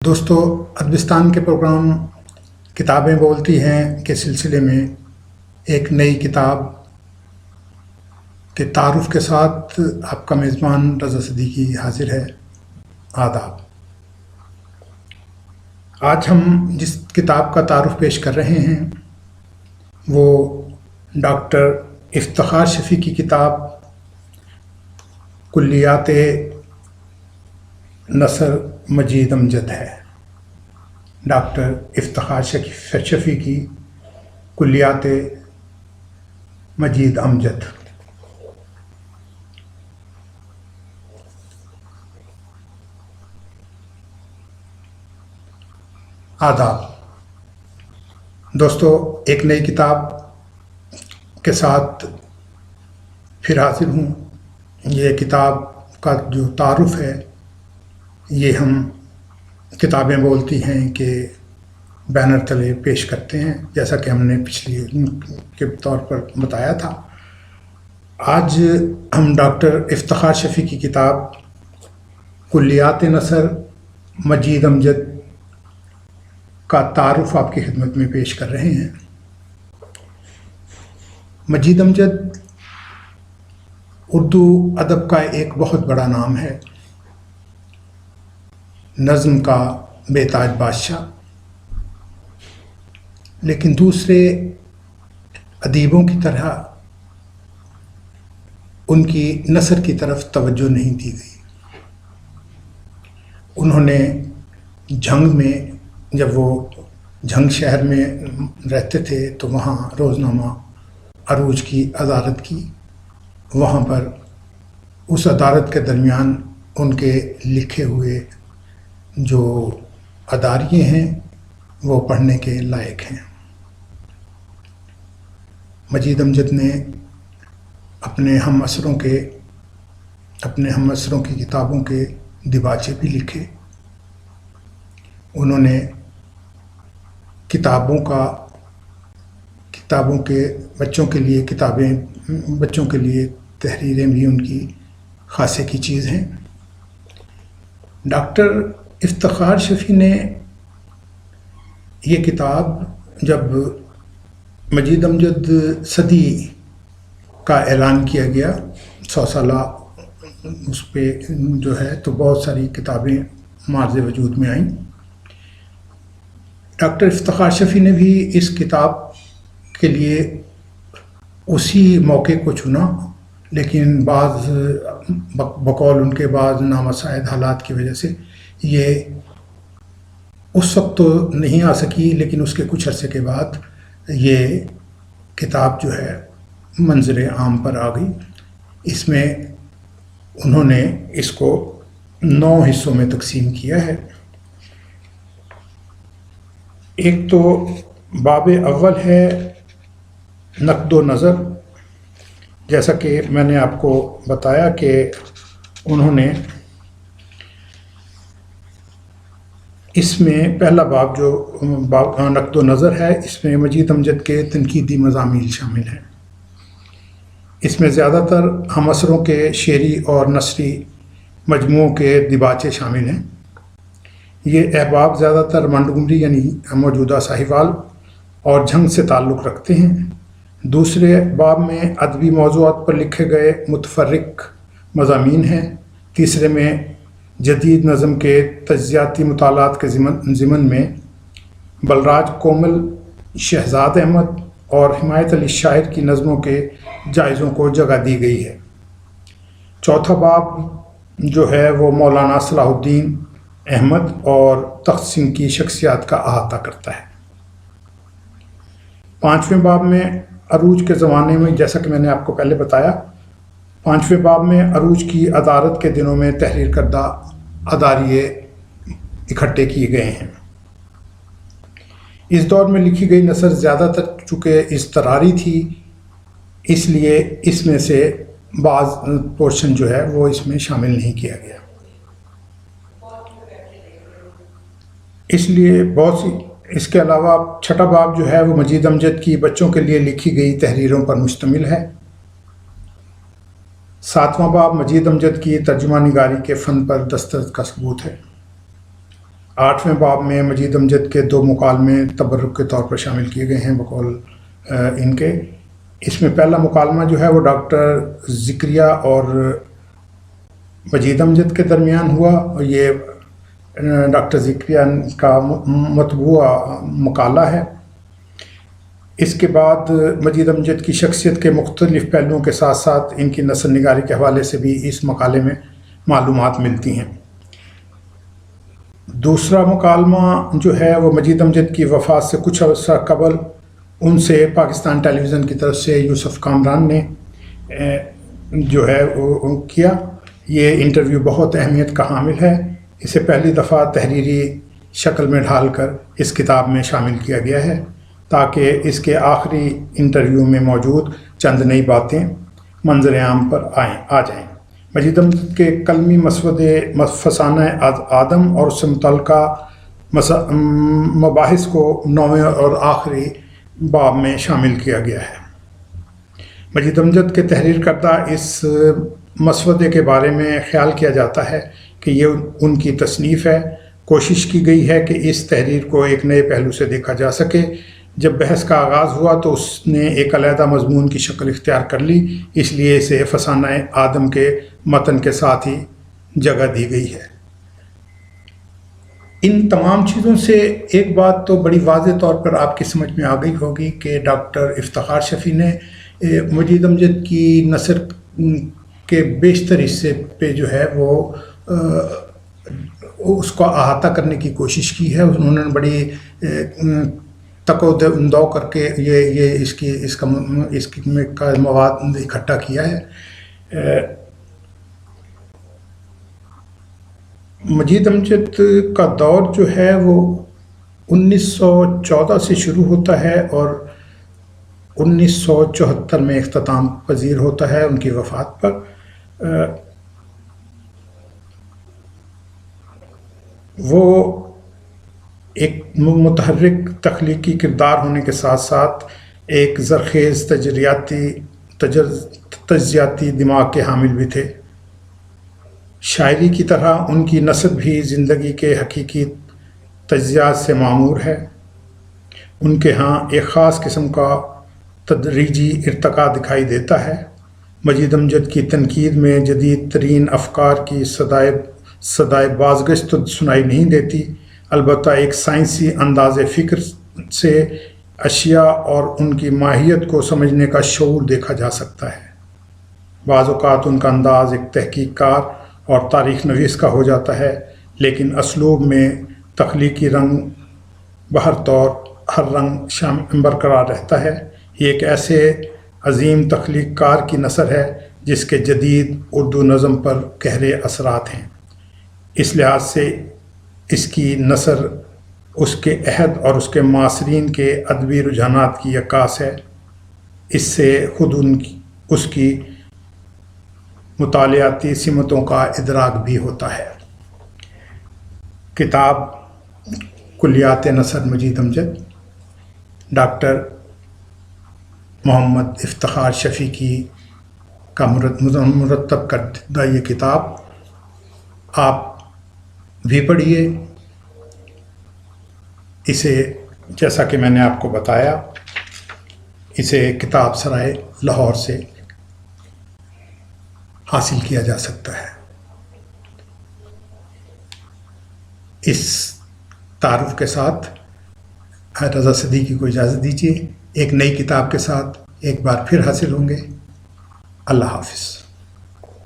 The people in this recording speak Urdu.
دوستو، ادبستان کے پروگرام کتابیں بولتی ہیں کے سلسلے میں ایک نئی کتاب کے تعارف کے ساتھ آپ کا میزبان رضا صدیقی حاضر ہے۔ آداب۔ آج ہم جس کتاب کا تعارف پیش کر رہے ہیں وہ ڈاکٹر افتخار شفیع کی کتاب کلیات نثر مجید امجد ہے۔ ڈاکٹر افتخار شفیع کی کلیات مجید امجد۔ آداب۔ دوستو، ایک نئی کتاب کے ساتھ پھر حاضر ہوں۔ یہ کتاب کا جو تعارف ہے یہ ہم کتابیں بولتی ہیں کہ بینر تلے پیش کرتے ہیں، جیسا کہ ہم نے پچھلی کے طور پر بتایا تھا۔ آج ہم ڈاکٹر افتخار شفیع کی کتاب کلیات نثر مجید امجد کا تعارف آپ کی خدمت میں پیش کر رہے ہیں۔ مجید امجد اردو ادب کا ایک بہت بڑا نام ہے، نظم کا بے تاج بادشاہ، لیکن دوسرے ادیبوں کی طرح ان کی نثر کی طرف توجہ نہیں دی گئی۔ انہوں نے جھنگ میں، جب وہ جھنگ شہر میں رہتے تھے تو وہاں روزنامہ عروج کی عدالت کی، وہاں پر اس عدالت کے درمیان ان کے لکھے ہوئے جو اداریے ہیں وہ پڑھنے کے لائق ہیں۔ مجید امجد نے اپنے ہم عصروں کی کتابوں کے دیباچے بھی لکھے۔ انہوں نے بچوں کے لیے تحریریں بھی ان کی خاصے کی چیز ہیں۔ ڈاکٹر افتخار شفیع نے یہ کتاب، جب مجید امجد صدی کا اعلان کیا گیا، 100 سالہ اس پہ جو ہے، تو بہت ساری کتابیں معرض وجود میں آئیں۔ ڈاکٹر افتخار شفیع نے بھی اس کتاب کے لیے اسی موقع کو چنا، لیکن بقول ان کے بعض نامساعد حالات کی وجہ سے یہ اس وقت تو نہیں آ سکی، لیکن اس کے کچھ عرصے کے بعد یہ کتاب جو ہے منظر عام پر آ گئی۔ اس میں انہوں نے اس کو 9 حصوں میں تقسیم کیا ہے۔ ایک تو باب اول ہے نقد و نظر، جیسا کہ میں نے آپ کو بتایا کہ انہوں نے اس میں پہلا باب جو نقد و نظر ہے، اس میں مجید امجد کے تنقیدی مضامین شامل ہیں۔ اس میں زیادہ تر ہم عصروں کے شعری اور نثری مجموعوں کے دیباچے شامل ہیں۔ یہ احباب زیادہ تر منڈگمری یعنی موجودہ ساہیوال اور جھنگ سے تعلق رکھتے ہیں۔ دوسرے باب میں ادبی موضوعات پر لکھے گئے متفرق مضامین ہیں۔ تیسرے میں جدید نظم کے تجزیاتی مطالعات کے ضمن میں بلراج کومل، شہزاد احمد اور حمایت علی شاعر کی نظموں کے جائزوں کو جگہ دی گئی ہے۔ چوتھا باب جو ہے وہ مولانا صلاح الدین احمد اور تخت سنگھ کی شخصیات کا احاطہ کرتا ہے۔ 5ویں باب میں عروج کے زمانے میں، جیسا کہ میں نے آپ کو پہلے بتایا، 5ویں باب میں عروج کی عدالت کے دنوں میں تحریر کردہ اداریے اکٹھے کیے گئے ہیں۔ اس دور میں لکھی گئی نثر زیادہ تر چونکہ اضطراری تھی، اس لیے اس میں سے بعض پورشن جو ہے وہ اس میں شامل نہیں کیا گیا۔ اس لیے اس کے علاوہ 6واں باب جو ہے وہ مجید امجد کی بچوں کے لیے لکھی گئی تحریروں پر مشتمل ہے۔ 7واں باب مجید امجد کی ترجمہ نگاری کے فن پر دستخط کا ثبوت ہے۔ 8ویں باب میں مجید امجد کے 2 مکالمے تبرک کے طور پر شامل کیے گئے ہیں بقول ان کے۔ اس میں پہلا مکالمہ جو ہے وہ ڈاکٹر ذکریہ اور مجید امجد کے درمیان ہوا، اور یہ ڈاکٹر ذکریہ کا مطبوع مقالہ ہے۔ اس کے بعد مجید امجد کی شخصیت کے مختلف پہلوؤں کے ساتھ ساتھ ان کی نثر نگاری کے حوالے سے بھی اس مقالے میں معلومات ملتی ہیں۔ دوسرا مکالمہ جو ہے وہ مجید امجد کی وفات سے کچھ عرصہ قبل ان سے پاکستان ٹیلی ویژن کی طرف سے یوسف کامران نے جو ہے وہ کیا۔ یہ انٹرویو بہت اہمیت کا حامل ہے، اسے پہلی دفعہ تحریری شکل میں ڈھال کر اس کتاب میں شامل کیا گیا ہے تاکہ اس کے آخری انٹرویو میں موجود چند نئی باتیں منظر عام پر آ جائیں۔ مجید امجد کے قلمی مسودے فسانہ آدم اور اس سے متعلقہ مباحث کو 9ویں اور آخری باب میں شامل کیا گیا ہے۔ مجید امجد کے تحریر کردہ اس مسودے کے بارے میں خیال کیا جاتا ہے کہ یہ ان کی تصنیف ہے۔ کوشش کی گئی ہے کہ اس تحریر کو ایک نئے پہلو سے دیکھا جا سکے۔ جب بحث کا آغاز ہوا تو اس نے ایک علیحدہ مضمون کی شکل اختیار کر لی، اس لیے اسے فسانہ آدم کے متن کے ساتھ ہی جگہ دی گئی ہے۔ ان تمام چیزوں سے ایک بات تو بڑی واضح طور پر آپ کی سمجھ میں آ گئی ہوگی کہ ڈاکٹر افتخار شفیع نے مجید امجد کی نثر کے بیشتر حصے پہ جو ہے وہ اس کو احاطہ کرنے کی کوشش کی ہے۔ انہوں نے بڑی تک و دو کر کے یہ اس کا مواد اکٹھا کیا ہے۔ مجید امجد کا دور جو ہے وہ 1914 سے شروع ہوتا ہے اور 1974 میں اختتام پذیر ہوتا ہے ان کی وفات پر۔ وہ ایک متحرک تخلیقی کردار ہونے کے ساتھ ساتھ ایک زرخیز تجزیاتی دماغ کے حامل بھی تھے۔ شاعری کی طرح ان کی نثر بھی زندگی کے حقیقی تجزیات سے معمور ہے۔ ان کے ہاں ایک خاص قسم کا تدریجی ارتقاء دکھائی دیتا ہے۔ مجید امجد کی تنقید میں جدید ترین افکار کی صدائے بازگشت تو سنائی نہیں دیتی، البتہ ایک سائنسی انداز فکر سے اشیاء اور ان کی ماہیت کو سمجھنے کا شعور دیکھا جا سکتا ہے۔ بعض اوقات ان کا انداز ایک تحقیق کار اور تاریخ نویس کا ہو جاتا ہے، لیکن اسلوب میں تخلیقی رنگ بہر طور ہر رنگ برقرار رہتا ہے۔ یہ ایک ایسے عظیم تخلیق کار کی نثر ہے جس کے جدید اردو نظم پر گہرے اثرات ہیں۔ اس لحاظ سے اس کی نثر اس کے عہد اور اس کے معاصرین کے ادبی رجحانات کی عکاس ہے۔ اس سے خود اس کی مطالعاتی سمتوں کا ادراک بھی ہوتا ہے۔ کتاب کلیات نثر مجید امجد ڈاکٹر محمد افتخار شفیع کا مرتب کردہ یہ کتاب آپ بھی پڑھیے۔ اسے جیسا کہ میں نے آپ کو بتایا، اسے کتاب سرائے لاہور سے حاصل کیا جا سکتا ہے۔ اس تعارف کے ساتھ رضا صدیقی کو اجازت دیجیے۔ ایک نئی کتاب کے ساتھ ایک بار پھر حاصل ہوں گے۔ اللہ حافظ۔